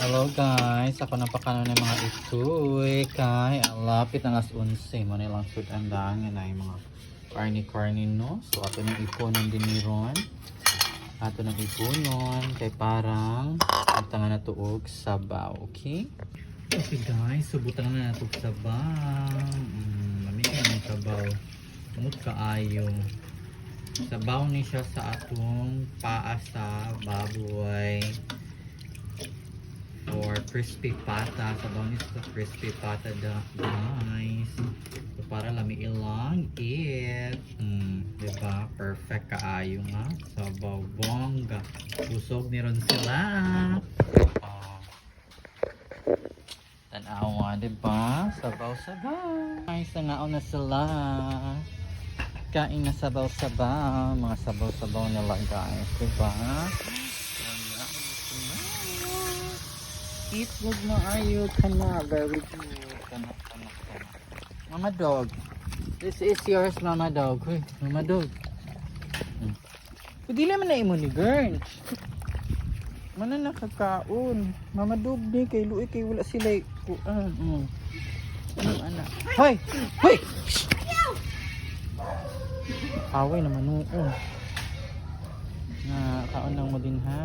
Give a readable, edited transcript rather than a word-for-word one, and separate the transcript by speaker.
Speaker 1: Hello guys, ako na pakano ng mga itoy kay lapit ng alas 11 mo na lang sud ang daan na yung mga karni no. So ato nang ipunon din ni Ron. Ato nang ipunon kay parang tangan na tuog sabaw, okay? Okay guys, subutan na natog sabaw. Lamig na ng sabaw. Mut kaayo. Sabaw ni siya sa atong paa sa baboy. Or crispy pata. Sabaw ni sa crispy pata guys. So para lami ilang it. Diba? Perfect kaayo nga. Sabaw bongga. Busog ni ron sila. Tanawa, diba? Sabaw-sabaw. Ay, sangaon na sila. Kain na sabaw-sabaw. Mga sabaw-sabaw nila guys. Diba? Itlog na ayo ka na. Very good. Kana. Mama dog. This is yours, mama dog. Uy, mama dog. Pwede naman na imo ni Gern. Mana nakakaon. Mama dog ni kay luoy kay wala sila kuan. Ano anak? Hoy! Hoy! Away naman noon. Na kaon lang mo din ha.